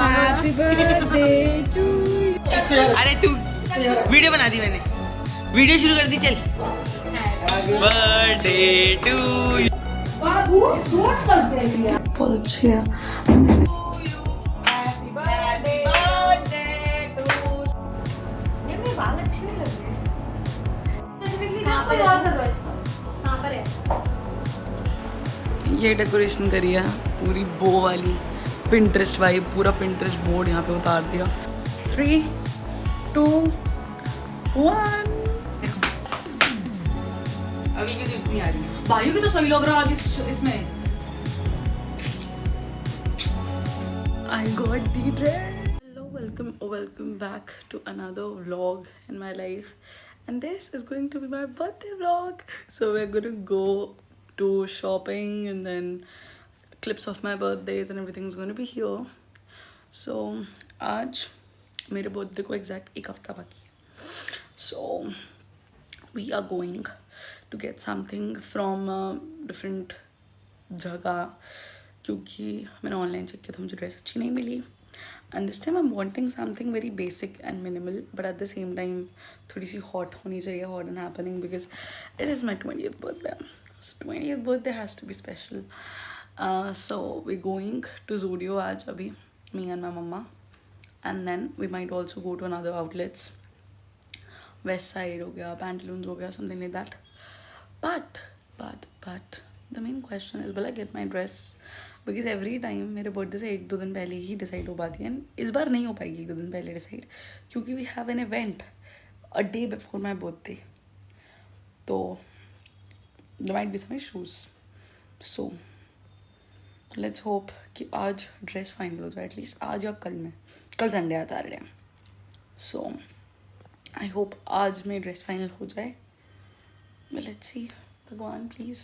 Happy birthday to. अरे तू video बना दी मैंने, वीडियो शुरू कर दी। चल बर्थडे टू बहुत अच्छी है। ये डेकोरेशन करी है पूरी बो वाली, पिंटरेस्ट वाइब, पूरा पिंटरेस्ट बोर्ड यहाँ पे उतार दिया। 3, 2, 1। अभी की तो इतनी आ रही है। भाइयों की तो सही लग रहा है आज इसमें। I got the dress. Hello, welcome back to another vlog in my life, and this is going to be my birthday vlog. So we're going to go to shopping, and then clips of my birthdays and everything's going to be here. So आज मेरे birthday को exact एक हफ्ता बाकी है. So we are going to get something from different जगह, क्योंकि मैंने ऑनलाइन चेक किया था, मुझे ड्रेस अच्छी नहीं मिली। And this time I am wanting something very basic and minimal, but at the same time थोड़ी सी हॉट होनी चाहिए, hot and happening, because it is my 20th birthday. 20th birthday has to be special. So we going to Zudio आज, अभी me and my mamma, and then we might also go to another outlets, Westside हो गया, पैंटलून्स हो गया, something like that. But the main question is, will I get my dress? Because every time मेरे birthday से 1-2 दिन पहले ही decide हो पाती है, इस बार नहीं हो पाएगी 1-2 दिन पहले डिसाइड, क्योंकि we have an event a day before my birthday. तो there might be some issues. So let's hope कि आज ड्रेस फाइनल हो जाए, एटलीस्ट आज या कल में। कल संडे है, सैटरडे। सो आई होप आज में ड्रेस फाइनल हो जाए। लेट्स सी, भगवान प्लीज़।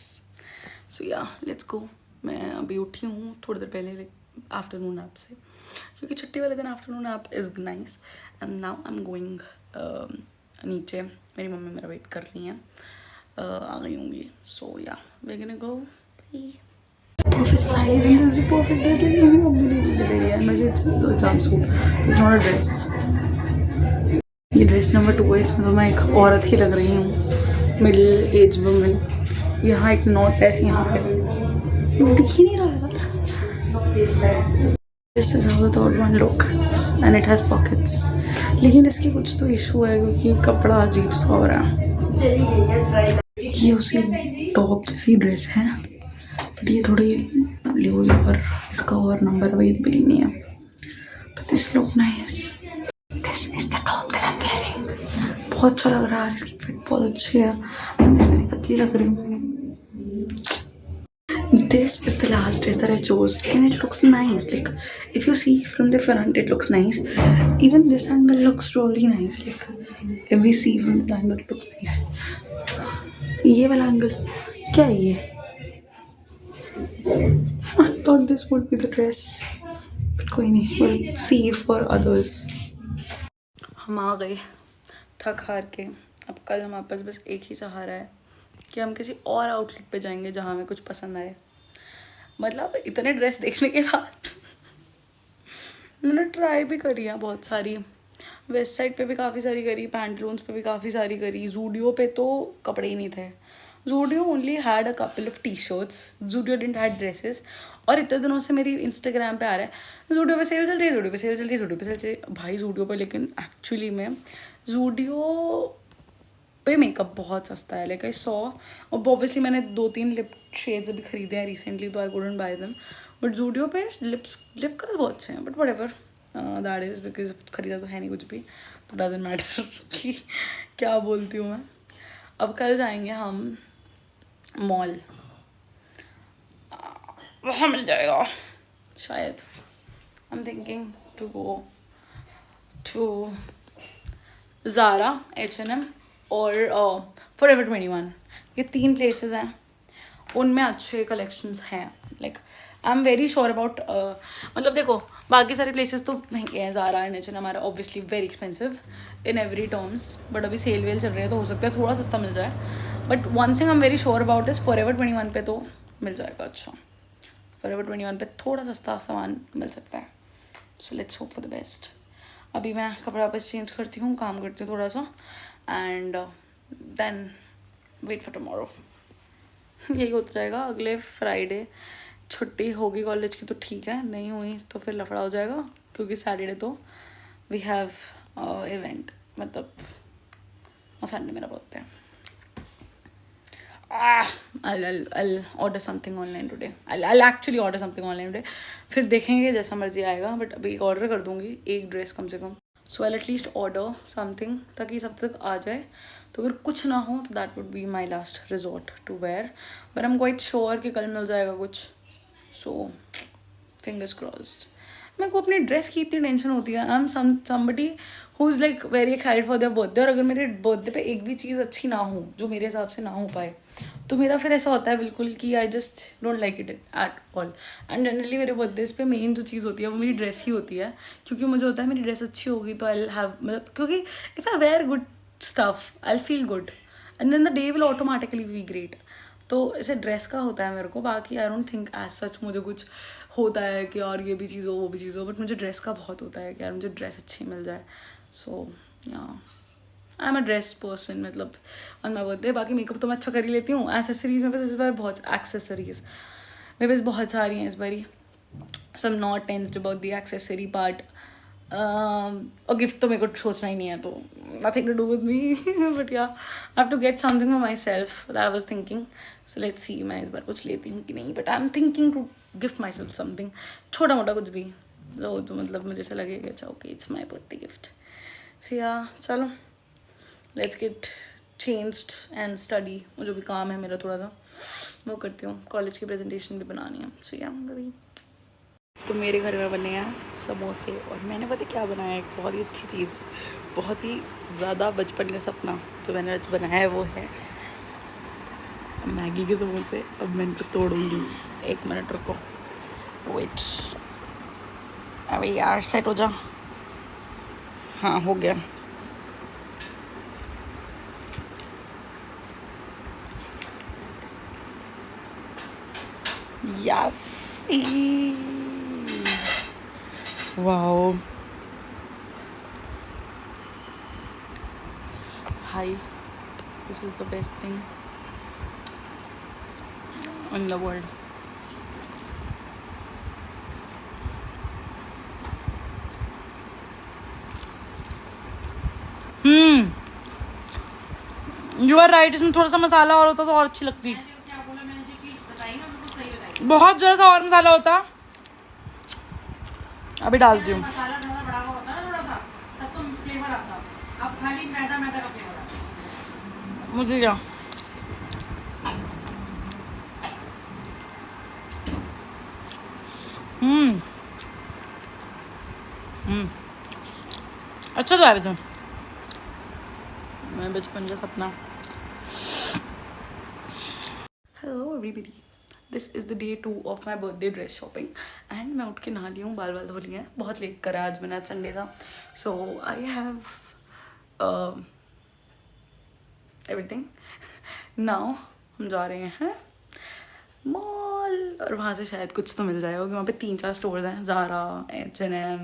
सो या लेट्स गो। मैं अभी उठी हूँ थोड़ी देर पहले आफ्टरनून ऐप से, क्योंकि छुट्टी वाले दिन afternoon app is nice. And now I am going नीचे, मेरी मम्मी मेरा वेट कर रही हैं, आ गई होंगी। सो या we gonna go. Perfect size and this is perfect dress. लेकिन मेरी मम्मी ने ले रही है मुझे jumpsuit, it's not a dress. ये ड्रेस नंबर 2 है, इसमें तो मैं एक औरत ही लग रही हूँ, मिडिल एज वुमेन। यहाँ एक नोट है, यहाँ पे दिख ही नहीं रहा है। This is how the third one looks and it has pockets. लेकिन इसकी कुछ तो इशू है, क्योंकि कपड़ा अजीब सा हो रहा है। ये उसी टॉप जैसी ड्रेस है, बट ये थोड़ी लूज और इसका और नंबर अवेलेबल नहीं है। But this look nice. This is the top that I am wearing. बहुत अच्छा लग रहा है, इसकी फिट बहुत अच्छी है, मैं इसमें पतली लग रही हूँ। This is the last dress that I chose, and it looks nice. Like if you see from the front, it looks nice. Even this angle looks really nice. Like if we see from this angle, it looks nice. ये वाला angle क्या है ये? I thought this would be the dress, but कोई नहीं, we'll see for others. हम आ गए थक हार के। अब कल हमारे पास बस एक ही सहारा है कि हम किसी और आउटलेट पे जाएंगे जहाँ हमें कुछ पसंद आए। मतलब इतने ड्रेस देखने के बाद मैंने ट्राई भी करी है बहुत सारी, वेस्ट साइड पे भी काफ़ी सारी करी, पैंटलून्स पे भी काफ़ी सारी करी। ज़ूडियो पे तो कपड़े ही नहीं थे। Zudio only had a couple of T shirts, Zudio didn't had dresses. और इतने दिनों से मेरी इंस्टाग्राम पे आ रहा है ज़ूडियो पे सेल चल रही है, ज़ूडियो पे सेल चल रही है, ज़ूडियो पे सेल चल रही है। भाई ज़ूडियो पे, लेकिन एक्चुअली में ज़ूडियो पे मेकअप बहुत सस्ता है। लाइक आई सॉ, और ऑब्वियसली मैंने 2-3 लिप शेड्स अभी खरीदे हैं रिसेंटली, तो I couldn't bye them. But Zudio पे लिप कलर बहुत अच्छे हैं, but whatever that is, because खरीदा तो है नहीं कुछ भी, तो डजेंट मैटर कि क्या बोलती हूँ मैं। अब कल जाएंगे हम मॉल, वहाँ मिल जाएगा शायद। I am thinking to go to Zara, H&M और Forever 21। ये 3 प्लेसेस हैं, उनमें अच्छे कलेक्शंस हैं। Like I am very sure about, मतलब देखो बाकी सारे प्लेसेस तो महंगे हैं, ज़ारा एंड H&M हमारा obviously very expensive in every terms, but अभी सेल वेल चल रही है तो हो सकता है थोड़ा सस्ता मिल जाए। But one thing I am very sure about is Forever 21 पे तो मिल जाएगा अच्छा। Forever 21 पे थोड़ा सस्ता सामान मिल सकता है। So let's hope for the best. अभी मैं कपड़ा वापस चेंज करती हूँ, काम करती हूँ थोड़ा सा, and then wait for tomorrow. यही होता जाएगा. अगले फ्राइडे छुट्टी होगी कॉलेज की तो ठीक है, नहीं हुई तो फिर लफड़ा हो जाएगा, क्योंकि सैटरडे तो वी हैव इवेंट, मतलब संडे मेरा बर्थडे है. I'll order something online today. I'll actually order something online today. फिर देखेंगे जैसा मर्जी आएगा, बट अभी ऑर्डर कर दूंगी एक ड्रेस कम से कम. सो I'll at least order something ताकि सब तक आ जाए. तो अगर कुछ ना हो तो that would be my last resort to wear, but I am quite sure कि कल मिल जाएगा कुछ. So fingers crossed. मेरे को अपनी ड्रेस की इतनी टेंशन होती है. I am somebody who is like very excited for their birthday, और अगर मेरे बर्थडे पे एक भी चीज़ अच्छी ना हो जो मेरे हिसाब से ना हो पाए, तो मेरा फिर ऐसा होता है बिल्कुल कि I just don't like it at all. And generally मेरे बर्थडेज पे मेन जो चीज़ होती है वो मेरी ड्रेस ही होती है, क्योंकि मुझे होता है मेरी ड्रेस अच्छी होगी तो आई हैव, मतलब क्योंकि if I wear good stuff I feel good and then the day will automatically be great. तो ऐसे ड्रेस का होता है मेरे को. बाकी I don't think as such मुझे कुछ होता है कि यार ये भी चीज़ हो वो भी चीज़ हो, बट मुझे ड्रेस का बहुत होता है कि यार मुझे ड्रेस अच्छी मिल जाए. सो या I am a dress person, मतलब ऑन माई बर्थडे. बाकी मेकअप तो मैं अच्छा कर ही लेती हूँ. एक्सेसरीज मेरे पास इस बार बहुत, एक्सेसरीज मेरे पास बहुत सारी हैं इस बारी. So I am not tensed about the accessory part. और गिफ्ट तो मेरे को सोचना ही नहीं है, तो nothing to do with me. But yeah I have to get something for myself, that I was thinking. So let's see मैं इस बार कुछ लेती हूँ कि नहीं, but I am thinking to gift my self something, छोटा मोटा कुछ भी तो मतलब मुझे ऐसा लगेगा अच्छा okay it's my birthday gift. So yeah चलो let's get changed and study. मुझे भी काम है मेरा थोड़ा सा, वो करती हूँ. कॉलेज की प्रेजेंटेशन भी बनानी है. सो या कभी तो मेरे घर में बने हैं समोसे, और मैंने पता क्या बनाया है, एक बहुत ही अच्छी चीज़, बहुत ही ज़्यादा बचपन का सपना जो मैंने आज बनाया है वो है मैगी के समोसे. अब मैं इनको तोड़ूंगी. 1 मिनट रुको, वेट. अबे यार सेट हो जा. हाँ हो गया. Yes. Wow. Hi. This is the best thing in the world. You are right. इसमें थोड़ा सा मसाला और होता तो और अच्छी लगती. बहुत ज़रा सा और मसाला होता. अभी डालती हूँ. मसाला ज़्यादा बड़ा होता ना थोड़ा सा, तब तो फ्लेवर आता. अब खाली मैदा मैदा का फ्लेवर आता. मुझे क्या अच्छा तो है. मैं बचपन का सपना. Hello everybody, this is the day 2 of my birthday dress shopping. And मैं उठ के नहा ली हूँ, बाल धो लिए हैं. बहुत लेट करा आज मैंने, आज संडे था. सो आई हैव एवरीथिंग. नाउ हम जा रहे हैं मॉल, और वहाँ से शायद कुछ तो मिल जाएगा, क्योंकि वहाँ पे 3-4 स्टोर्स हैं. Zara, H&M,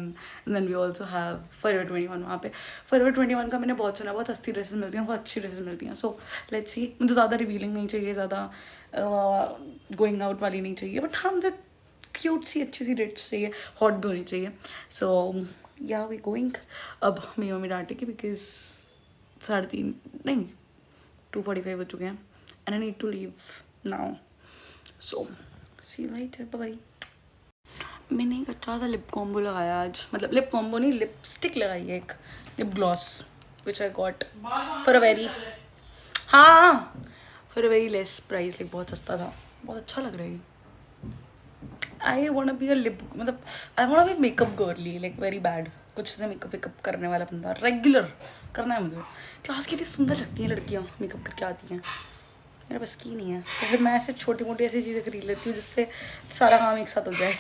then we also have forever 21. वहाँ पे फॉरएवर 21 का मैंने बहुत सुना, बहुत सस्ती ड्रेसेस मिलती हैं, बहुत अच्छी ड्रेसेस मिलती हैं. सो लेट्स सी. मुझे ज़्यादा रिवीलिंग नहीं चाहिए, ज़्यादा गोइंग आउट वाली नहीं चाहिए, बट हाँ मुझे क्यूट सी अच्छी सी ड्रेस चाहिए, हॉट भी होनी चाहिए. सो या वी गोइंग. अब मेरी मम्मी डांटेगी बिकॉज 3:30 नहीं 2:45 हो चुके हैं, and I need to leave now. So see you later, bye bye. मैंने एक अच्छा सा लिप कॉम्बो लगाया आज, मतलब लिप कॉम्बो नहीं, लिपस्टिक लगाई है, एक lip gloss which I got for a very, हाँ for a very less price. Like बहुत सस्ता था, बहुत अच्छा लग रहा है. I want be a lip, मतलब I want be makeup girly, like very bad. कुछ से मेकअप वेकअप करने वाला बंदा, रेगुलर करना है मुझे. क्लास की इतनी सुंदर लगती हैं लड़कियाँ मेकअप करके आती हैं, मेरा बस की नहीं है. तो फिर मैं ऐसे छोटी मोटी ऐसी चीज़ें खरीद लेती हूँ जिससे सारा काम एक साथ हो जाए.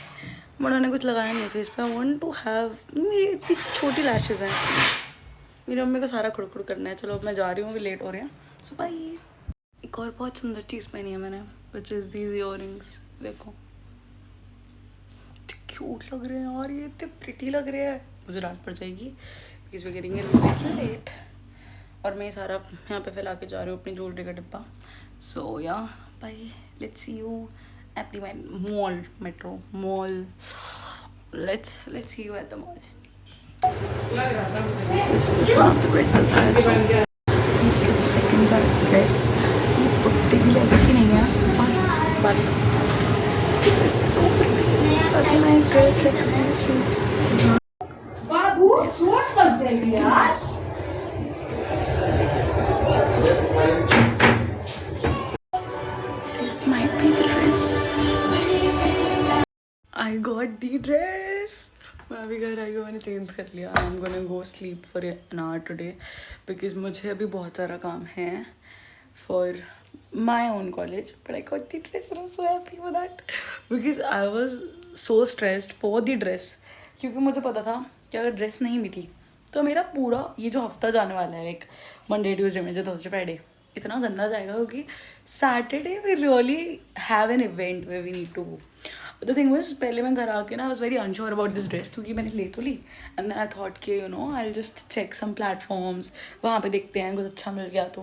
उन्होंने कुछ लगाया नहीं फेस पे. आई वांट टू हैव, मेरी इतनी छोटी लैशेज़ हैं, मेरी मम्मी को सारा खुड़ करना है. चलो अब मैं जा रही हूँ, अभी लेट हो रहे हैं. सो बाय. एक और बहुत सुंदर चीज़ पहनी है मैंने, विच इज़ दीज इयररिंग्स. देखो क्यूट लग रहे हैं यार, ये इतने प्रिटी लग रहे हैं। मुझे डांट पड़ जाएगी because we getting little late. और मैं सारा यहाँ पे फैला के जा रही हूँ अपनी ज्वेलरी का डिब्बा। So yeah bye, let's see you at the mall, metro mall. Let's see you at the mall. This is one of the dresses I saw. This is the second dress. ये उतनी भी अच्छी नहीं है, but this is so pretty. Such a nice dress, like seriously. Yes, second dress. This might be the dress. I got the dress. मैं अभी घर आई हूँ, मैंने चेंज कर लिया। आई am gonna go sleep for an hour today because मुझे अभी बहुत सारा काम है for my own college. But I got the dress and I am so happy for that because I was so stressed for the dress, क्योंकि मुझे पता था कि अगर ड्रेस नहीं मिली तो मेरा पूरा ये जो हफ्ता जाने वाला है, लाइक मंडे ट्यूसडे में, थर्सडे फ्राइडे, इतना गंदा जाएगा क्योंकि Saturday we really have an event way we need to go. The thing was, पहले मैं घर आके ना I was very unsure about this dress क्योंकि मैंने ले तो ली एंड देन आई थॉट कि you know I just check some platforms, वहाँ पे देखते हैं कुछ अच्छा मिल गया तो।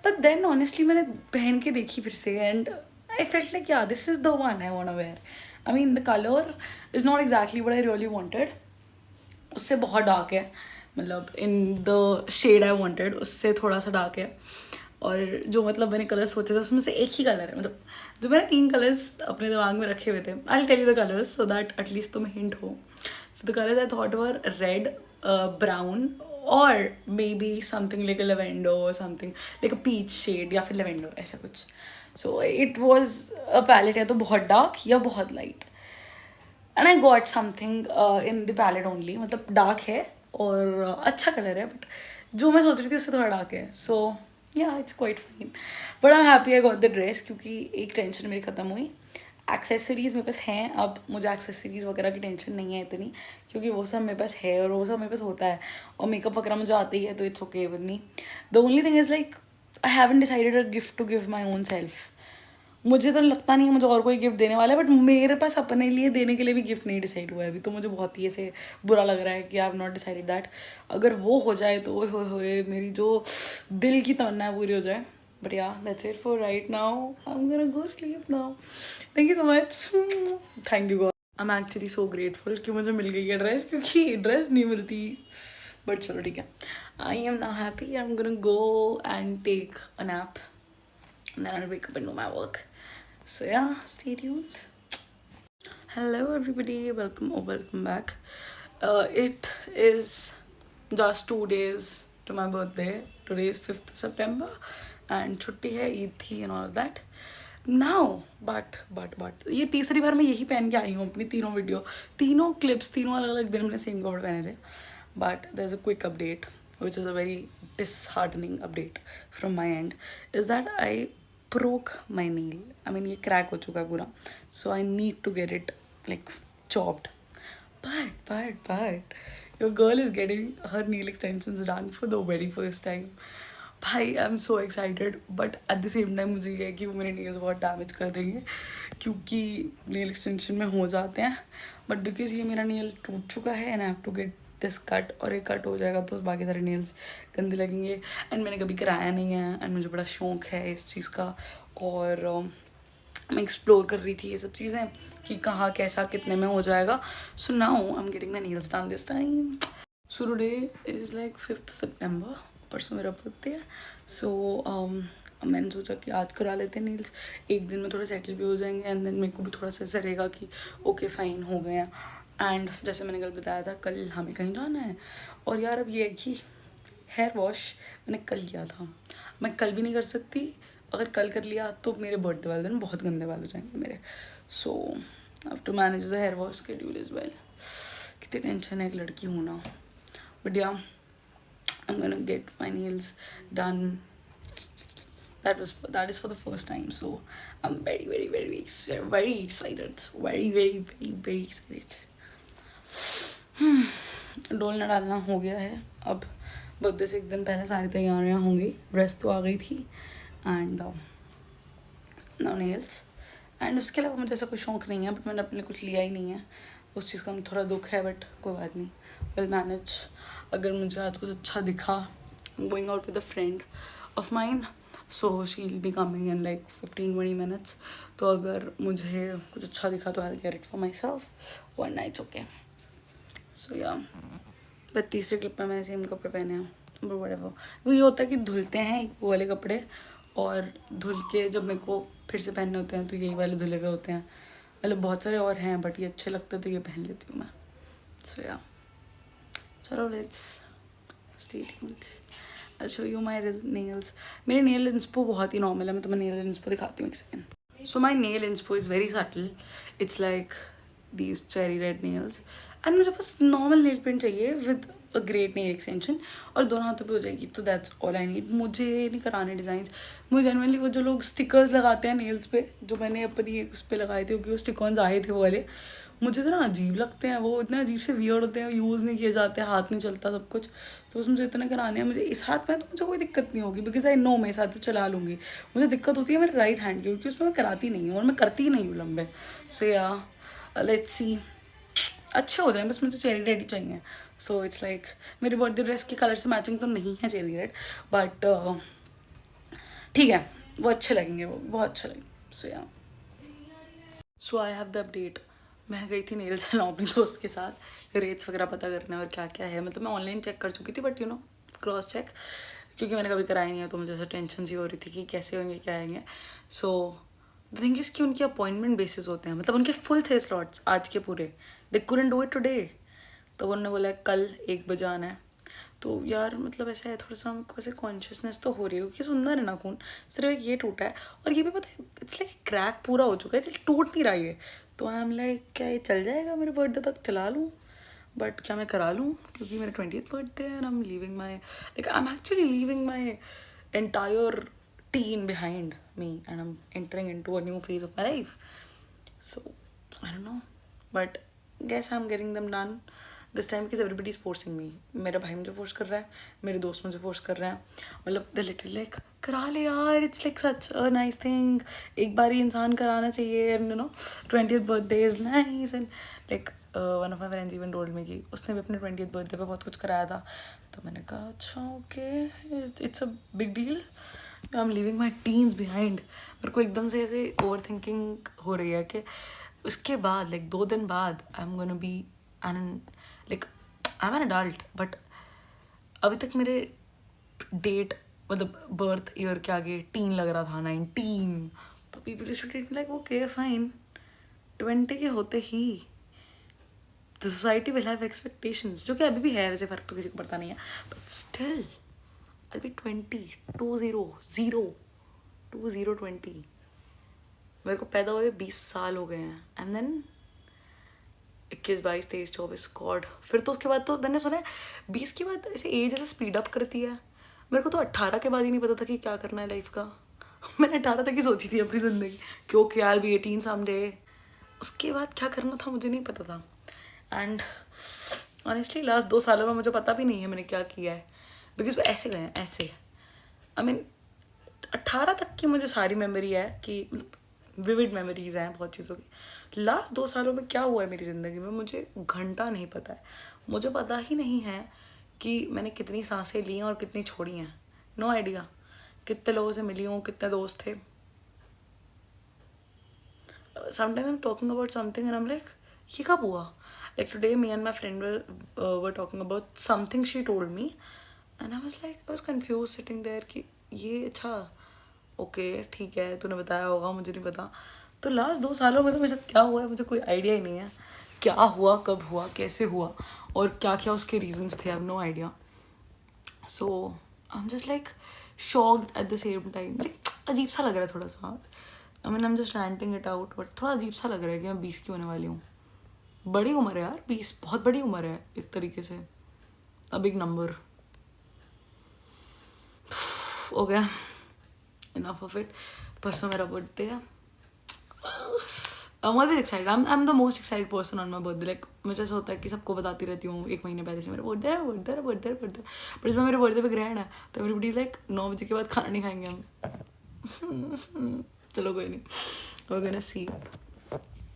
बट देन ऑनेस्टली मैंने पहन के देखी फिर से and I felt like yeah this is the one I want to wear. I mean the colour is not exactly what I really wanted, उससे बहुत डार्क है, मतलब in the shade I wanted उससे थोड़ा सा डार्क है। और जो मतलब मैंने कलर सोचे थे उसमें से एक ही कलर है, मतलब जो मैंने 3 कलर्स अपने दिमाग में रखे हुए थे। I will tell you the colours so that at least तुम्हें हिंट हो। So the colours I thought were red, brown और maybe something like a lavender और something like a peach shade या फिर लेवेंडो, ऐसा कुछ। So it was a palette, या तो बहुत डार्क या बहुत light, and I got something in the palette only, मतलब डार्क है और अच्छा कलर है बट जो मैं सोच रही थी उससे थोड़ा डार्क है। सो yeah, it's quite fine. But I'm happy I got the dress क्योंकि एक टेंशन मेरी ख़त्म हुई। एक्सेसरीज़ मेरे पास हैं, अब मुझे एक्सेसरीज़ वगैरह की टेंशन नहीं है इतनी, क्योंकि वो सब मेरे पास है और वो सब मेरे पास होता है, और मेकअप वगैरह मुझे आती ही है तो it's okay with me. The only thing is like I haven't decided a gift to give my own self. मुझे तो लगता नहीं है मुझे और कोई गिफ्ट देने वाला है, बट मेरे पास अपने लिए देने के लिए भी गिफ्ट नहीं डिसाइड हुआ है अभी, तो मुझे बहुत ही ऐसे बुरा लग रहा है कि I have not decided that. अगर वो हो जाए तो ओए मेरी जो दिल की तमन्ना है पूरी हो जाए। बट या that's it for right now, I am gonna go sleep now. Thank you so much, thank you God. I am actually so grateful कि मुझे मिल गई है ड्रेस, क्योंकि ड्रेस नहीं मिलती। बट चलो ठीक है, I am now happy. I am gonna go and take a nap and then I'll wake up and do my work. So yeah, stay tuned. Hello everybody, welcome back. It is just 2 days to my birthday. Today is 5th of September and छुट्टी है, ईद थी and all of that. Now, but ये तीसरी बार मैं यही पहन के आई हूँ अपनी तीनों वीडियो, तीनों क्लिप्स, तीनों अलग अलग दिन मैंने सेम कपड़े पहने थे। But there's a quick update which is a very disheartening update from my end, is that I broke my nail. I mean ये क्रैक हो चुका है पूरा, so I need to get it like chopped. But your girl is getting her nail extensions done for the very first time. भाई I am so excited, but at the same time मुझे ये है कि वो मेरे nails बहुत damage कर देंगे, क्योंकि नेल एक्सटेंशन में हो जाते हैं। बट बिकॉज ये मेरा नेल टूट चुका है and I have to get this cut, और एक कट हो जाएगा तो बाकी सारे नेल्स गंदे लगेंगे। एंड मैंने कभी कराया नहीं है एंड मुझे बड़ा शौक है इस चीज़ का, और मैं एक्सप्लोर कर रही थी ये सब चीज़ें कि कहाँ कैसा कितने में हो जाएगा। So now I am getting my nails done this time. So today is like 5th September, परसों मेरा बर्थडे है। सो मैंने सोचा कि आज करा लेते हैं नेल्स, एक दिन में थोड़ा सेटल भी हो जाएंगे एंड देन मेरे को भी थोड़ा सा ऐसा रहेगा कि ओके फाइन हो गए हैं। एंड जैसे मैंने कल बताया था, कल हमें कहीं जाना है, और यार अब ये है कि हेयर वॉश मैंने कल किया था, मैं कल भी नहीं कर सकती। अगर कल कर लिया तो मेरे बर्थडे वाले दिन बहुत गंदे बाल हो जाएंगे मेरे। So I have to manage the hair wash schedule as well. कितनी टेंशन है एक लड़की होना, बट या I'm gonna get my nails done. That is for the first time, so I'm very excited. Very excited. डोलना डालना हो गया है, अब बर्थडे से एक दिन पहले सारी तैयारियां होंगी। ड्रेस तो आ गई थी एंड नाउ नेल्स। एंड उसके अलावा मुझे ऐसा कोई शौक नहीं है, बट मैंने अपने लिए कुछ लिया ही नहीं है। उस चीज़ का मुझे थोड़ा दुख है, बट कोई बात नहीं, विल मैनेज. अगर मुझे आज कुछ अच्छा दिखा, going out with a friend of mine, so she will be coming in like 15-20 minutes. तो अगर मुझे कुछ अच्छा दिखा तो I get it for my self वरना इट्स ओके. सो या, बट तीसरे क्लिप में मैंने सेम कपड़े पहने हैं. बट व्हाटएवर, वो ये होता है कि धुलते हैं वो वाले कपड़े, और धुल के जब मेरे को फिर से पहनने होते हैं तो यही वाले धुले हुए होते हैं. मतलब बहुत सारे और हैं बट ये अच्छे लगते हैं तो ये पहन लेती हूँ मैं. सो या, चलो let's stay tuned. I'll show you my nails. मेरे nail inspo बहुत ही normal है. मैं तुम्हें nail inspo दिखाती हूँ एक second. So my nail inspo is very subtle. It's like these cherry red nails. And मुझे बस normal nail paint चाहिए with a great nail extension और दोनों हाथों पे हो जाएगी. तो that's all I need. मुझे नहीं कराने डिज़ाइंस. मुझे जनरली वो जो लोग स्टिकर्स लगाते हैं नेल्स पे, जो मैंने अपनी उस पर लगाए थे क्योंकि वो स्टिकॉन्स आए थे वो वाले, मुझे तो ना अजीब लगते हैं. वो इतने अजीब से वियर्ड होते हैं, यूज़ नहीं किए जाते, हाथ नहीं चलता सब कुछ. तो बस मुझे इतने कराने हैं. मुझे इस हाथ में तो मुझे कोई दिक्कत नहीं होगी बिकॉज आई नो मैं इस हाथ से चला लूँगी. मुझे दिक्कत होती है मेरे राइट हैंड की क्योंकि उसमें मैं कराती नहीं हूँ और मैं करती ही नहीं हूँ लंबे. सो या, लेट्स सी. अच्छे हो जाए, बस मुझे चेरी रेड ही चाहिए. सो इट्स लाइक मेरी बर्थडे ड्रेस के कलर से मैचिंग तो नहीं है चेरी रेड, बट ठीक है, वो अच्छे लगेंगे, वो बहुत अच्छे लगेंगे. सो या, सो आई हैव द अपडेट. मैं गई थी नेल सैलून अपनी दोस्त के साथ रेट्स वगैरह पता करने और क्या क्या है. मतलब मैं ऑनलाइन चेक कर चुकी थी but you know cross check, क्योंकि मैंने कभी कराई नहीं है तो मुझे ऐसा टेंशन सी हो रही थी कि कैसे होंगे क्या आएंगे. सो द थिंग इज़ कि उनके अपॉइंटमेंट बेसिस होते हैं. मतलब उनके फुल थे स्लॉट्स आज के पूरे. They couldn't do it today. तो उन्होंने बोला कल 1 बजे आना है. तो यार मतलब ऐसा है, थोड़ा सा हमको ऐसे कॉन्शियसनेस तो हो रही है क्योंकि सुंदर है नाखून. सिर्फ एक ये टूटा है और ये भी पता है इट्स लाइक क्रैक पूरा हो चुका है, टूट नहीं रहा है. तो आई एम लाइक क्या ये चल जाएगा मेरे बर्थडे तक, चला लूँ. बट क्या मैं करा लूँ क्योंकि मेरा 20th बर्थडे है and I am leaving my like I am actually leaving my entire teen behind me and I'm entering into a new phase of my life. So I don't know, but guess I'm getting them done this time because everybody is forcing me. मेरा भाई मुझे force कर रहा है, मेरे दोस्त मुझे force कर रहे हैं. मतलब they're literally like करा ले यार, it's like such a nice thing. एक बार ही इंसान कराना चाहिए and you know 20th birthday is nice and like one of my friends even told me कि उसने भी अपने 20th birthday पे बहुत कुछ कराया था. तो मैंने कहा अच्छा okay, it's a big deal. I am living my teens behind. मेरे को एकदम से ऐसे ओवर थिंकिंग हो रही है कि उसके बाद लाइक 2 दिन बाद I am gonna be an like I am an adult. But अभी तक मेरे डेट मतलब बर्थ ईयर के आगे टीन लग रहा था, 19. तो people should treat me like okay fine, 20 के होते ही the society will have expectations, जो कि अभी भी है. वैसे फ़र्क तो किसी को पड़ता नहीं है बट स्टिल I'll be 20, 20. मेरे को पैदा हुए 20 साल हो गए हैं. And then 21, 22, 23, 24 god. फिर तो उसके बाद तो मैंने सुना है 20 के बाद ऐसे एज ऐसे स्पीड अप करती है. मेरे को तो 18 के बाद ही नहीं पता था कि क्या करना है लाइफ का. मैंने 18 तक ही सोची थी अपनी ज़िंदगी क्योंकि I'll be 18 someday. उसके बाद क्या करना था मुझे नहीं पता था. एंड ऑनेस्टली लास्ट 2 सालों में मुझे पता भी नहीं है मैंने क्या किया है बिकॉज वो ऐसे गए हैं ऐसे. आई मीन 18 तक की मुझे सारी मेमोरी है कि विविड मेमोरीज हैं बहुत चीज़ों की. लास्ट 2 सालों में क्या हुआ है मेरी ज़िंदगी में मुझे घंटा नहीं पता है. मुझे पता ही नहीं है कि मैंने कितनी सांसें ली हैं और कितनी छोड़ी हैं. No idea. कितने लोगों से मिली हूँ, कितने दोस्त थे. Sometime I am talking about something and I am like ये कब हुआ. Like today me and my friend were talking about something she told me and I was confuse sitting there कि ये अच्छा ओके ठीक है तूने बताया होगा मुझे नहीं पता. तो लास्ट 2 सालों में तो मेरे साथ क्या हुआ है मुझे कोई आइडिया ही नहीं है. क्या हुआ, कब हुआ, कैसे हुआ और क्या क्या उसके रीजंस थे. I have no idea. So I am just like shocked at the same time. Like अजीब सा लग रहा है थोड़ा सा. I mean I am just ranting it out but थोड़ा अजीब सा लग रहा है कि मैं 20 की होने वाली हूँ. बड़ी उम्र है यार 20, बहुत बड़ी उम्र है एक तरीके से. A big number. हो गया, इनफ ऑफ इट. परसों मेरा बर्थडे है. I'm always excited. I'm the most excited person on my birthday. Like मुझे ऐसा होता है कि सबको बताती रहती हूँ 1 महीने पहले से मेरा बर्थडे है. बट इसमें मेरे बर्थडे पे ग्रैंड है तो एवरीबडी इज लाइक 9 बजे के बाद खाना नहीं खाएंगे हम. चलो कोई नहीं, we're gonna see.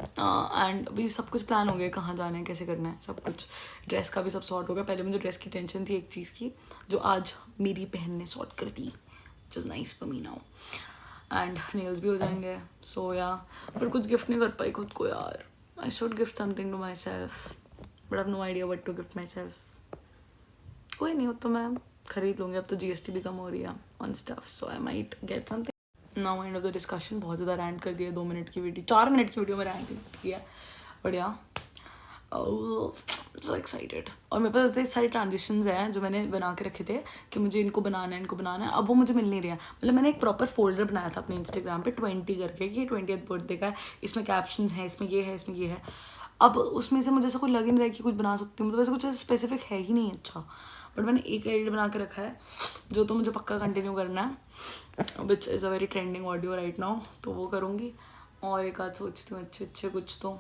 एंड अभी सब कुछ प्लान हो गया, कहाँ जाना है, कैसे करना है, सब कुछ। ड्रेस का भी सब सॉर्ट हो गया। पहले मुझे ड्रेस की टेंशन थी एक चीज़ की, जो आज मेरी बहन ने सॉर्ट कर दी, which is nice for me now. And nails भी हो जाएंगे। सो या पर कुछ गिफ्ट नहीं कर पाई खुद को यार। I should gift something to my self, but I have no idea what to gift my self. कोई नहीं, वो तो मैं खरीद लूँगी। अब तो GST भी कम हो रही है on stuff, so I might get something. Now end of the discussion. बहुत ज़्यादा रैंट कर दिया, 2 मिनट की वीडियो, 4 मिनट की वीडियो में रैंट किया, बढ़िया। So excited. और मेरे पास इतने सारे ट्रांजिशंस हैं जो मैंने बना के रखे थे कि मुझे इनको बनाना है, इनको बनाना है। अब वो मुझे मिल नहीं रहा। मतलब मैंने एक प्रॉपर फोल्डर बनाया था अपने इंस्टाग्राम पे 20 करके कि 20th बर्थडे का है, इसमें कैप्शंस हैं, इसमें ये है, इसमें ये है। अब उसमें से मुझे ऐसा कोई लग ही नहीं रहा है कि कुछ बना सकती हूँ। मतलब ऐसा कुछ स्पेसिफिक है ही नहीं अच्छा। बट मैंने एक एडिट बना के रखा है जो तो मुझे पक्का कंटिन्यू करना है, which is a very trending audio right now, तो वो करूँगी। और एक आध सोचती हूँ अच्छे कुछ। तो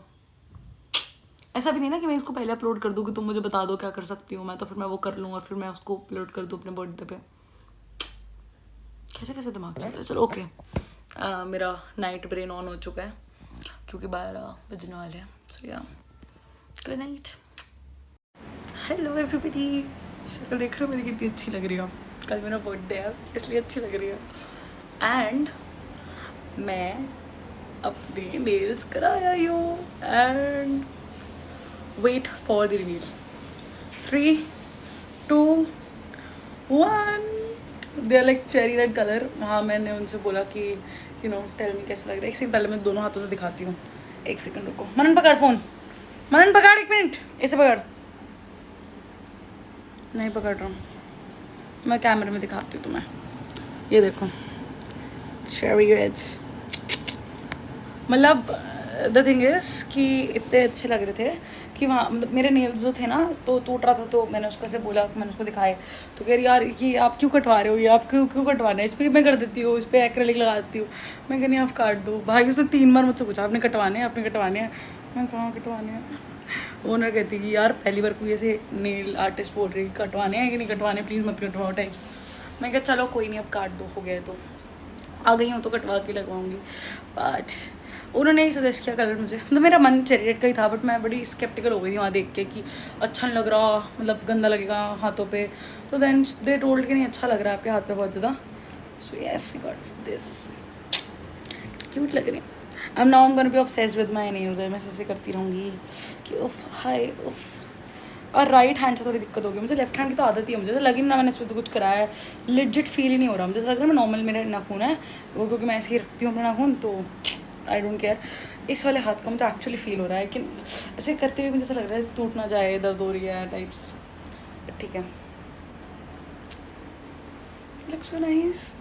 ऐसा भी नहीं ना कि मैं इसको पहले अपलोड कर दूँ कि तुम मुझे बता दो क्या कर सकती हूँ मैं, तो फिर मैं वो कर लूँ और फिर मैं उसको अपलोड कर दूँ अपने बर्थडे पे। कैसे कैसे दिमाग चलता है। चलो ओके, मेरा नाइट ब्रेन ऑन हो चुका है क्योंकि 12 बजने वाले हैं। सो या गुड नाइट। Hello everybody. शक्ल देख रहे हो मेरी कितनी अच्छी लग रही हो। कल मेरा बर्थडे है इसलिए अच्छी लग रही है। एंड मैं अपने नेल्स कराया हूँ and wait for the reveal. 3, 2, 1। They are like cherry red colour. वहाँ मैंने उनसे बोला कि यू नो टेल मी कैसा लग रहा है। एक सेकंड, पहले मैं दोनों हाथों से दिखाती हूँ। एक सेकंड रुको। मनन पकड़ फ़ोन, मनन पकड़, 1 मिनट, ऐसे पकड़। नहीं पकड़ रहा हूँ, मैं कैमरे में दिखाती हूँ तुम्हें। ये देखो चेरी रेड्स। मतलब द थिंग इज़ कि इतने अच्छे लग रहे थे कि वहाँ मतलब मेरे नेल्स जो थे ना तो टूट रहा था, तो मैंने उसको ऐसे बोला, मैंने उसको दिखाए तो कह रही यार ये आप क्यों कटवा रहे हो, ये आप क्यों कटवाना है, इस पर मैं कर देती हूँ, इस पर एक्रेलिक लगा देती हूँ। मैं कहनी आप काट दो भाई। उसने 3 बार मुझसे पूछा आपने कटवाने हैं, आपने कटवाने हैं। मैं कहाँ कटवाने हैं। ओनर कहती कि यार पहली बार कोई ऐसे नेल आर्टिस्ट बोल रही कटवाने हैं कि नहीं कटवाने, प्लीज़ मत कटवाओ टाइप्स। मैं कहा चलो कोई नहीं अब काट दो, हो गया तो आ गई हूँ तो कटवा के लगवाऊंगी। बट उन्होंने ही सजेस्ट किया कलर मुझे, मतलब मेरा मन चेरी रेड का ही था, बट मैं बड़ी स्केप्टिकल हो गई थी वहाँ देख के कि अच्छा नहीं लग रहा, मतलब गंदा लगेगा हाथों पे। तो देन दे टोल्ड कि नहीं अच्छा लग रहा है आपके हाथ पे बहुत ज़्यादा। So yes got this, cute लग रही है। अब now I am gonna be obsessed with my nails. मैं ऐसे करती रहूँगी कि उफ हाय उफ। और राइट हैंड से थोड़ी दिक्कत होगी मुझे, लेफ्ट हैंड की तो आदत ही है मुझे। तो लगी ना मैंने इस पर तो कुछ कराया है, लिजिट फील ही नहीं हो रहा मुझे। लग रहा है मैं नॉर्मल मेरा नाखून है वो, क्योंकि मैं ऐसे ही रखती हूँ अपना नाखून, तो आई डोंट केयर। इस वाले हाथ का मुझे एक्चुअली फील हो रहा है, लेकिन ऐसे करते हुए मुझे ऐसा लग रहा है टूट ना जाए, दर्द हो रही है टाइप्स। बट ठीक है, look so nice.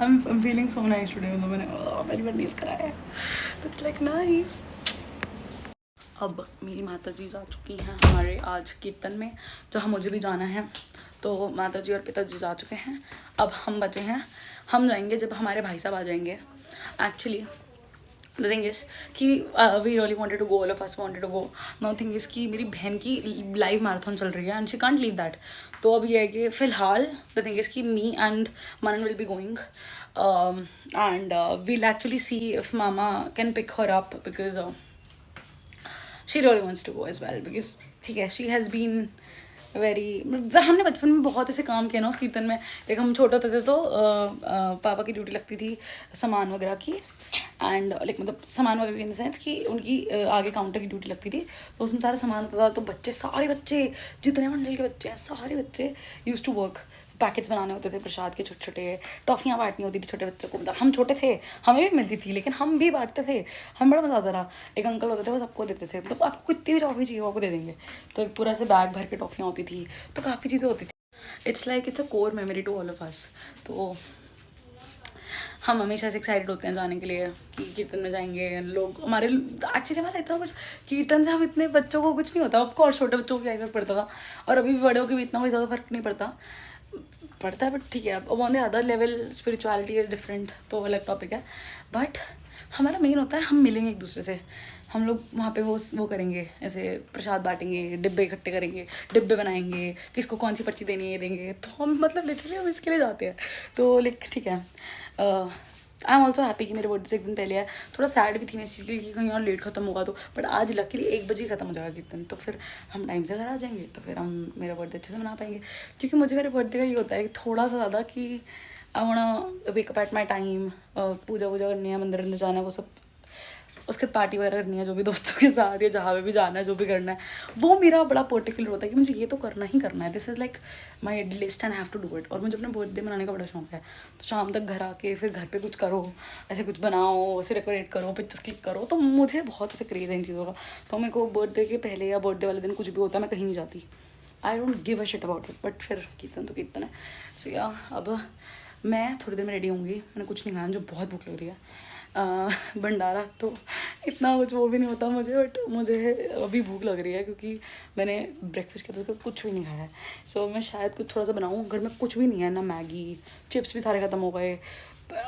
I am feeling so nice today. मतलब मैंने पहली बार नेल्स कराया है, दैट्स लाइक नाइस। अब मेरी माता जी जा चुकी हैं हमारे आज कीर्तन में, जहाँ मुझे भी जाना है। तो माता जी और पिताजी जा चुके हैं, अब हम बचे हैं। हम जाएंगे जब हमारे भाई साहब आ जाएंगे। एक्चुअली द थिंग इज़ कि we really wanted to go, all of us wanted to go. Now thing is कि मेरी बहन की लाइव मैराथन चल रही है and she can't leave that. तो अब ये है कि फ़िलहाल द थिंग इज़ कि me and Manan will be going and we'll actually see if mama can pick her up, because she really wants to go as well, because ठीक है she has been very. हमने बचपन में बहुत ऐसे काम किए ना उस कीर्तन में। एक हम छोटे होते थे तो पापा की ड्यूटी लगती थी सामान वगैरह की, एंड लाइक मतलब सामान वगैरह इन द सेंस कि उनकी आगे काउंटर की ड्यूटी लगती थी, तो उसमें सारा सामान होता था। तो बच्चे, सारे बच्चे, जितने मंडल के बच्चे हैं सारे बच्चे यूज्ड टू वर्क। पैकेट्स बनाने होते थे प्रसाद के, छोटे छोटे टॉफ़ियाँ बांटनी होती थी छोटे बच्चों को। मतलब हम छोटे थे, हमें भी मिलती थी, लेकिन हम भी बांटते थे, हम बड़ा मज़ा आता था। एक अंकल होते थे वो सबको देते थे, मतलब आपको कितनी भी टॉफ़ी चाहिए वो आपको दे देंगे। तो एक पूरा से बैग भर के टॉफ़ियाँ होती थी, तो काफ़ी चीज़ें होती थी। It's like it's a core memory to all of us. तो हम हमेशा से एक्साइटेड होते हैं जाने के लिए कि कीर्तन में जाएंगे लोग। हमारे एक्चुअली हमारा इतना कुछ कीर्तन से हम इतने बच्चों को कुछ नहीं होता। ऑफकोर्स छोटे बच्चों को क्या फर्क पड़ता था, और अभी भी बड़े होकर भी इतना कोई ज़्यादा फर्क नहीं पड़ता है। बट ठीक है, अब on the other level spirituality is different, तो अलग टॉपिक है। बट हमारा मेन होता है हम मिलेंगे एक दूसरे से, हम लोग वहाँ पे वो करेंगे, ऐसे प्रसाद बांटेंगे, डिब्बे इकट्ठे करेंगे, डिब्बे बनाएंगे, किसको कौन सी पर्ची देनी है देंगे। तो हम मतलब लिटरली हम इसके लिए जाते हैं। तो लाइक ठीक है, आई एम ऑल्सो हैप्पी कि मेरे बर्थडे से एक दिन पहले है. थोड़ा सैड भी थी मैं इस चीज़ के लिए कि कहीं और लेट खत्म होगा तो, बट आज लकीली 1 बजे खत्म हो जाएगा कीर्तन, तो फिर हम टाइम से घर आ जाएंगे, तो फिर हम मेरा बर्थडे अच्छे से मना पाएंगे. क्योंकि मुझे मेरे बर्थडे का ये होता है कि थोड़ा सा ज़्यादा कि I want wake up at my time, puja वूजा करनी है, मंदिर अंदर जाना है, वो सब उसके बाद पार्टी वगैरह करनी है जो भी दोस्तों के साथ या जहाँ पे भी जाना है, जो भी करना है, वो मेरा बड़ा पर्टिकुलर होता है कि मुझे ये तो करना ही करना है. This is like my list and have to do it. और मुझे अपने बर्थडे मनाने का बड़ा शौक है. तो शाम तक घर आके फिर घर पे कुछ करो, ऐसे कुछ बनाओ, ऐसे डेकोरेट करो, पिक्चर्स क्लिक करो, तो मुझे बहुत ऐसे क्रेज है इन चीज़ों का. तो मेरे को बर्थडे के पहले या बर्थडे वाले दिन कुछ भी होता है मैं कहीं नहीं जाती. I don't give a shit about it. But फिर कीर्तन तो कीर्तन है. सो या अब मैं थोड़ी देर में रेडी होंगी. मैंने कुछ नहीं खाया, मुझे बहुत भूख लग रही है. भंडारा तो इतना कुछ वो भी नहीं होता मुझे, बट मुझे अभी भूख लग रही है क्योंकि मैंने ब्रेकफास्ट किया था, कुछ भी नहीं खाया है. सो मैं शायद कुछ थोड़ा सा बनाऊँ. घर में कुछ भी नहीं है, ना मैगी, चिप्स भी सारे ख़त्म हो गए,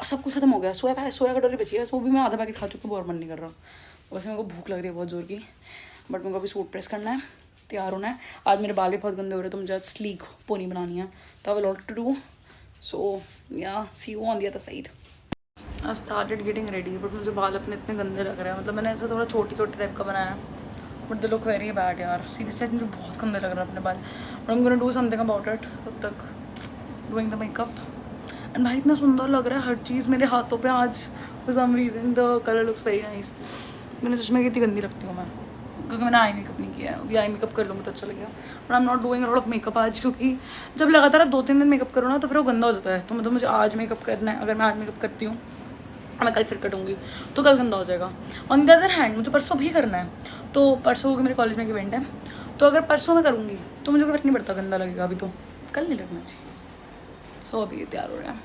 सब कुछ ख़त्म हो गया. सोया कटोरी बची है बस, वो भी मैं आधा पैकेट खा चुकी हूँ, बहुत मन नहीं कर रहा. वैसे मेरे को भूख लग रही है बहुत ज़ोर की, बट मेरे को अभी सूट प्रेस करना है, तैयार होना है. आज मेरे बाल भी बहुत गंदे हो रहे हैं तो मुझे आज स्लीक पोनी बनानी है, तो I will all to do. So yeah see you on the other side. I started getting ready, but मुझे बाल अपने इतने गंदे लग रहे हैं. मतलब मैंने ऐसा थोड़ा छोटी टाइप का बनाया है, but they look very bad यार. सीरियसली मुझे बहुत गंदे लग रहा है अपने बाल. But I am gonna do something about it. तब तक डूइंग द मेकअप. एंड भाई इतना सुंदर लग रहा है हर चीज़ मेरे हाथों पे आज. For some reason the colour looks very nice. मैंने चश्मे कितनी गंदी लगती हूँ मैं, क्योंकि मैंने आई मेकअप नहीं किया है. अभी आई मेकअप कर लूँगी तो अच्छा लगेगा. But I am not doing a lot of makeup आज, क्योंकि जब लगातार आप 2-3 दिन मेकअप करो ना तो फिर वो गंदा हो जाता है. तो मतलब मुझे आज मेकअप करना है. अगर मैं आज मेकअप करती हूँ मैं कल फिर कटूँगी तो कल गंदा हो जाएगा. ऑन द अदर हैंड मुझे परसों भी करना है, तो परसों क्योंकि मेरे कॉलेज में एक इवेंट है, तो अगर परसों मैं करूँगी तो मुझे कोई फर्क नहीं पड़ता, गंदा लगेगा. अभी तो कल नहीं लगना चाहिए. सो अभी तैयार हो रहे हैं.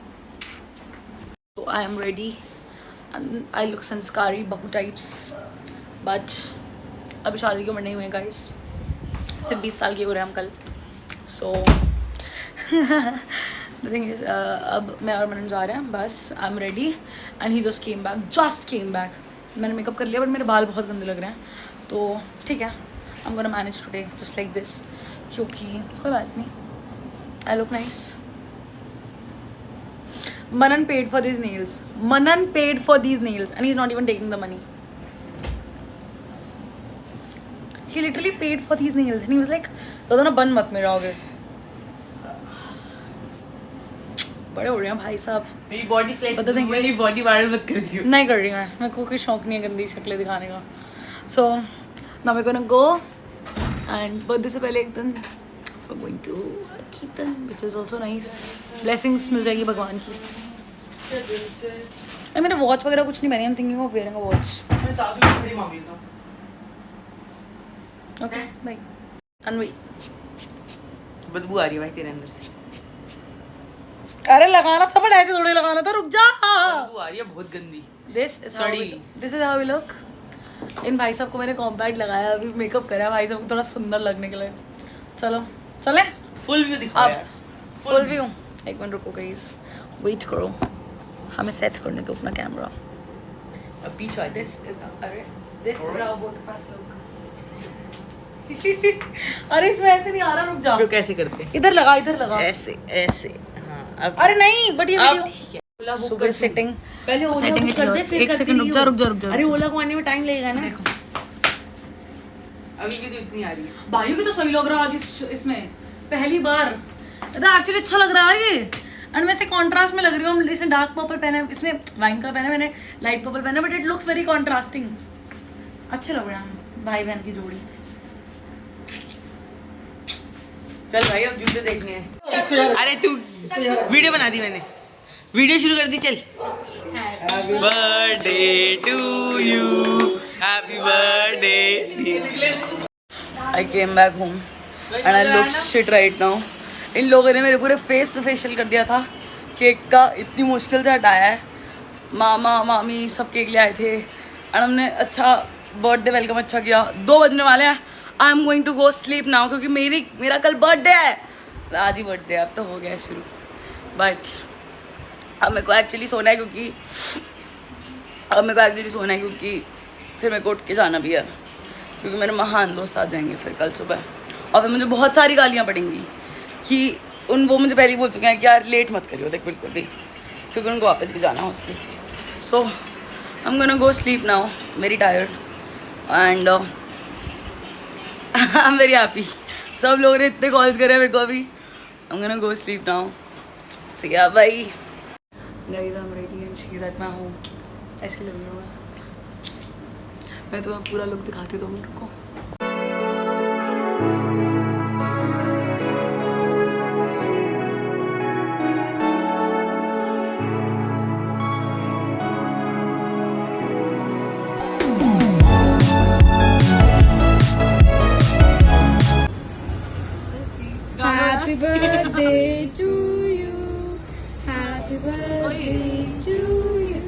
तो I am ready and I look संस्कारी बहु टाइप्स. बट अभी शादी की उम्र नहीं हुई है गाइस, सिर्फ 20 साल के हो रहे हैं हम कल. सो द थिंग इज अब मैं और मनन जा रहे हैं बस. I am ready and he just came back. मैंने मेकअप कर लिया बट मेरे बाल बहुत गंदे लग रहे हैं, तो ठीक है, I am gonna manage today just like this, क्योंकि कोई बात नहीं, I look nice. Manan paid for these nails. Manan paid for these nails and he's not even taking the money. He literally paid for these nails and he was like, "दादा ना बन मत मेरे आगे." बड़े हो रहे हैं भाई साहब. मेरी body flex, But the thing मेरी is- बॉडी वायरल मत कर दियो. नहीं कर रही मैं. मेरे को कोई शौक नहीं है गंदी शक्लें दिखाने का. So now we're gonna go and birthday से पहले एक दिन we're going to कीर्तन, which is also nice. Blessings मिल जाएगी भगवान की. मैंने वॉच वगैरह कुछ नहीं पहनी. I'm thinking of wearing a watch. मैं दादू की घड़ी मांग लेता हूँ. Okay, bye. अनवी. बदबू आ रही है भाई तेरे अंदर से. अरे लगाना था, बट ऐसे थोड़ी लगाना था. रुक जा. बदबू आ रही है बहुत गंदी. This is how सड़ी. this is how we look. इन भाई साहब को मैंने कॉम्पैक्ट लगाया, अभी मेकअप करा भाई साहब को थोड़ा सुंदर लगने के लिए. चलो चले. फुल व्यू दिखाओ यार. Full view. एक मिनट रुको गाइस, वेट करो, हमें सेट करने दो अपना कैमरा. अब पीछे आ. This is how both of us look. अरे इसमें ऐसे नहीं आ रहा. रुक जा. तो कैसे करते हैं? इधर लगा, इधर लगा. ऐसे ऐसे. हाँ अब. अरे नहीं, बट ये अब वीडियो ठीक है. ओला बुक सुबह कर. सेटिंग. पहले ओला setting बुक it कर दे here. फिर एक करती second, रुक जा, रहियो. रुक जा, रुक जा. अरे ओला को आने में टाइम लगेगा ना. देखो अभी भी तो इतनी आ रही है. भाइयों की तो सही लग रहा है आज इसमें पहली बार. एक्चुअली अच्छा लग रहा है ये. एंड वैसे कॉन्ट्रास्ट में लग रही हूँ. इसने डार्क पर्पल पहना है, इसने वाइन कलर पहना है, मैंने लाइट पर्पल पहना है, but it looks very contrasting. अच्छे लग रहे हैं भाई बहन की जोड़ी. चल भाई अब जूते देखने हैं. अरे तू वीडियो बना दी मैंने. वीडियो शुरू कर दी. चल. Birthday to you. Happy birthday. I came back home and I look shit right now. इन लोगों ने मेरे पूरे फेस पे फेशियल कर दिया था. केक का इतनी मुश्किल से हटाया है. मामा मामी सब केक ले आए थे एंड हमने अच्छा बर्थडे वेलकम अच्छा किया. 2 बजने वाले हैं. I am going to go sleep now, क्योंकि मेरा कल बर्थडे है. आज ही बर्थडे है, अब तो हो गया शुरू. बट अब मेरे को एक्चुअली सोना है, क्योंकि फिर मेरे को उठ के जाना भी है, क्योंकि मेरे महान दोस्त आ जाएंगे फिर कल सुबह. और फिर मुझे बहुत सारी गालियाँ पड़ेंगी कि वो मुझे पहले ही बोल चुके हैं कि यार लेट मत करियो देख बिल्कुल भी, क्योंकि उनको वापस भी जाना है hostel. So I'm gonna go sleep now. Very tired and I'm very happy. सब लोगों ने इतने कॉल्स करे मेरे को अभी. I'm gonna go sleep now. So yeah, bye. Guys, I'm ready and she's at my home. ऐसे लग रहा है. मैं तुम्हें पूरा लुक दिखाती हूँ, रुको. Happy birthday to you. Happy birthday to you.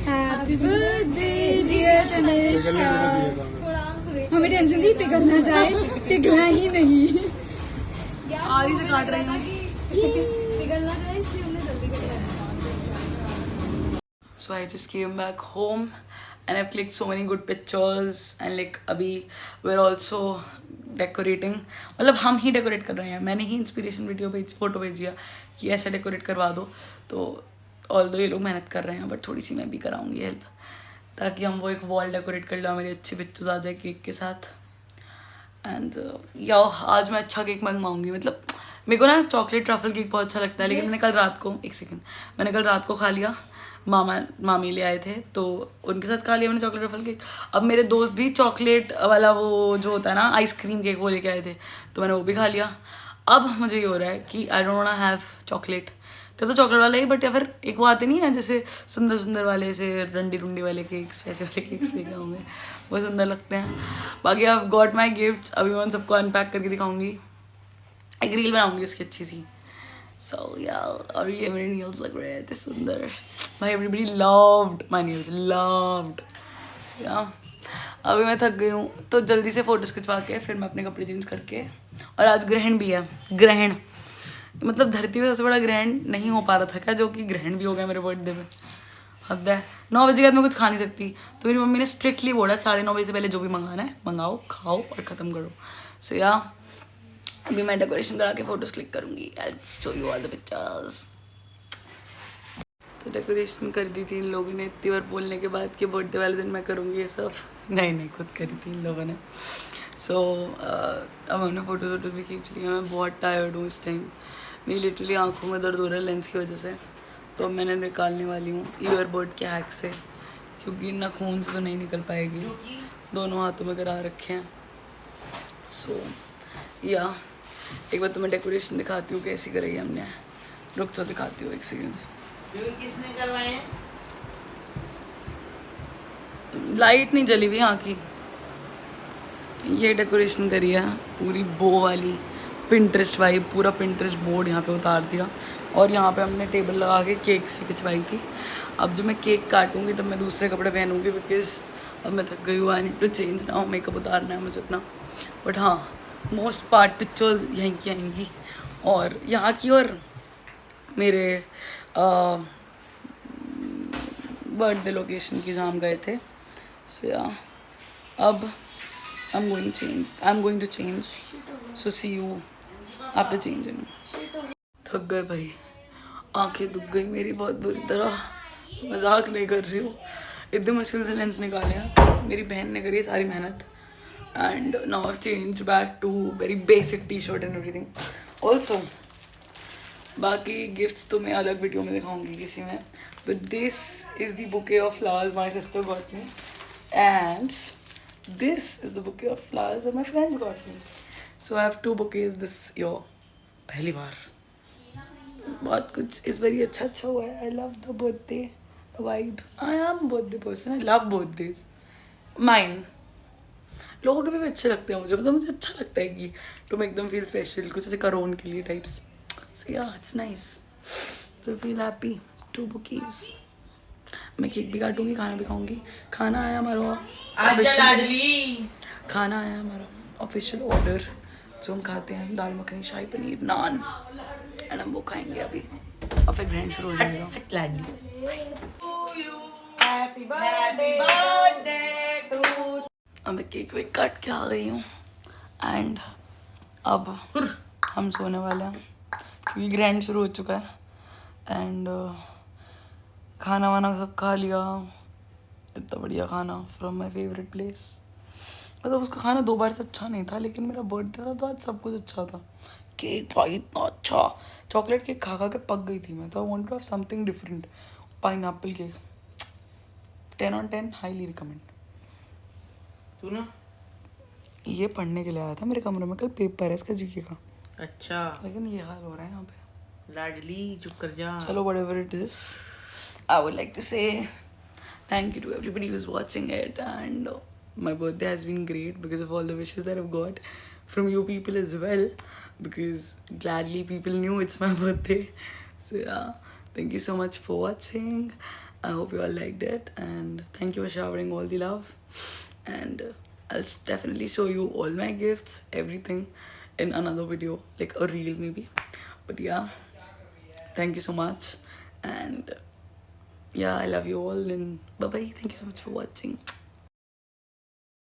Happy birthday dear Tanishka. हमें टेंशन नहीं पिघलना जाए, पिघला ही नहीं. आधी से काट रही हूँ. पिघलना जाए इसलिए हमने जल्दी कर. So I just came back home and I've clicked so many good pictures and like अभी we're also decorating. मतलब हम ही डेकोरेट कर रहे हैं. मैंने ही इंस्पिरेशन फोटो भेजिया कि ऐसा डेकोरेट करवा दो. तो ऑल्दो ये लोग मेहनत कर रहे हैं बट थोड़ी सी मैं भी कराऊंगी हेल्प, ताकि हम वो एक वॉल डेकोरेट कर लो. मेरी अच्छी पिक्चर्स आ जाए केक के साथ. एंड या आज मैं अच्छा केक मंगवाऊंगी. मतलब मेरे को ना चॉकलेट ट्रफल केक बहुत अच्छा लगता है. लेकिन मैंने कल रात को खा लिया. मामी ले आए थे तो उनके साथ खा लिया मैंने चॉकलेट ट्रफल केक. अब मेरे दोस्त भी चॉकलेट वाला वो जो होता है ना आइसक्रीम केक वो लेके आए थे तो मैंने वो भी खा लिया. अब मुझे ये हो रहा है कि I don't want to have chocolate. तो चॉकलेट वाला ही बट या फिर एक वो आते नहीं है जैसे सुंदर सुंदर वाले ऐसे रंडी वाले केक्स, वैसे वाले केक्स लेके आऊँगे. वो सुंदर लगते हैं. बाकी I have got my gifts. अभी मैं उन सबको अनपैक करके दिखाऊंगी. एक रील बनाऊंगी उसकी अच्छी सी. So yeah, और ये मेरे nails लग रहे हैं इतने सुंदर. भाई everybody loved my nails, loved. So yeah, अभी मैं थक गई हूँ तो जल्दी से फोटोज खिंचवा के फिर मैं अपने कपड़े चेंज करके. और आज ग्रहण भी है. ग्रहण मतलब धरती पे सबसे बड़ा ग्रहण नहीं हो पा रहा था क्या, जो कि ग्रहण भी हो गया मेरे बर्थडे पे. हद है. 9 बजे के बाद मैं कुछ खा नहीं सकती तो मेरी मम्मी ने स्ट्रिक्टली बोला 9:30 बजे से पहले जो भी मंगाना है मंगाओ, खाओ और ख़त्म करो. सो या अभी मैं डेकोरेशन करा के फोटोज क्लिक करूँगी. I show you all the pictures. तो डेकोरेशन कर दी थी इन लोगों ने इतनी बार बोलने के बाद कि बर्थडे वाले दिन मैं करूँगी ये सब. नहीं खुद करी थी इन लोगों ने. सो अब हमने फ़ोटो भी खींच लिया. मैं बहुत टायर्ड हूँ इस टाइम. मेरी लिटरली आँखों में दर्द हो रहा है लेंस की वजह से. तो अब मैंने निकालने वाली हूँ ईयरबड के हैक से, क्योंकि ना खून से तो नहीं निकल पाएगी. दोनों हाथों में करा रखे हैं. सो या एक बार तुम्हें डेकोरेशन दिखाती हूँ कैसी कराई हमने. रुक तो दिखाती हूँ एक सेकंड. किसने करवाए हैं? लाइट नहीं जली हुई यहाँ की. ये डेकोरेशन करी है पूरी बो वाली पिंटरेस्ट वाइब. पूरा पिंटरेस्ट बोर्ड यहाँ पे उतार दिया और यहाँ पे हमने टेबल लगा के केक से खिंचवाई थी. अब जो मैं केक काटूंगी तब मैं दूसरे कपड़े पहनूंगी बिकॉज अब मैं थक गई हूँ. I need to change now. Makeup उतारना है मुझे अपना. बट हाँ मोस्ट पार्ट पिक्चर्स यहीं की आएंगी और यहाँ की और मेरे बर्थडे लोकेशन की जहाँ हम गए थे. सो या अब I am going to change. So see you after changing. थक गए भाई. आंखें दुख गई मेरी बहुत बुरी तरह. मजाक नहीं कर रही हूँ. इतने मुश्किल से लेंस निकाले हैं. मेरी बहन ने करी सारी मेहनत. And now I've changed back to very basic t-shirt and everything. Also, बाकी गिफ्ट्स तो मैं अलग वीडियो में दिखाऊंगी किसी में. But this is the bouquet of flowers my sister got me, and this is the bouquet of flowers that my friends got me. So I have 2 bouquets this year. पहली बार. बहुत कुछ इस बार अच्छा हुआ है. I love the birthday vibe. I am a birthday person. I love birthdays. Mine. लोगों के भी अच्छे लगते हैं मुझे. मतलब मुझे अच्छा लगता है कि to make them feel special. कुछ ऐसे करोन के लिए types. So yeah it's nice. So feel happy. 2 बुकीज. मैं केक भी काटूंगी, खाना भी खाऊंगी. खाना आया हमारा ऑफिशियल ऑर्डर जो हम खाते हैं. दाल मखनी, शाही पनीर, नान. एंड हम वो खाएंगे अभी और फिर ग्रैंड शुरू हो जाएगा. अब मैं केक वेक काट के आ गई हूँ एंड अब हम सोने वाले हैं क्योंकि ग्रैंड शुरू हो चुका है. एंड खाना वाना सब खा लिया, इतना बढ़िया खाना फ्रॉम माई फेवरेट प्लेस। मतलब उसका खाना 2 बार से अच्छा नहीं था, लेकिन मेरा बर्थडे था तो आज सब कुछ अच्छा था। केक भाई इतना अच्छा, चॉकलेट केक खा खा के पक गई थी मैं, तो I want to have something different. Pineapple cake 10 on 10 highly recommend. तू ना ये पढ़ने के लिए आया था मेरे कमरे में, कल पेपर है इसका जीके का, अच्छा लेकिन ये हाल हो रहा है यहाँ पे। लाडली चुप कर जा। Chalo, whatever it is, I would like to say thank you to everybody who's watching it, and my birthday has been great because of all the wishes that I've got from you people as well, because gladly people knew it's my birthday. So yeah, thank you so much for watching. I hope you all liked it, and thank you for showering all the love. And I'll definitely show you all my gifts, everything in another video, like a reel maybe. But yeah, thank you so much, and yeah, I love you all, and bye bye. Thank you so much for watching.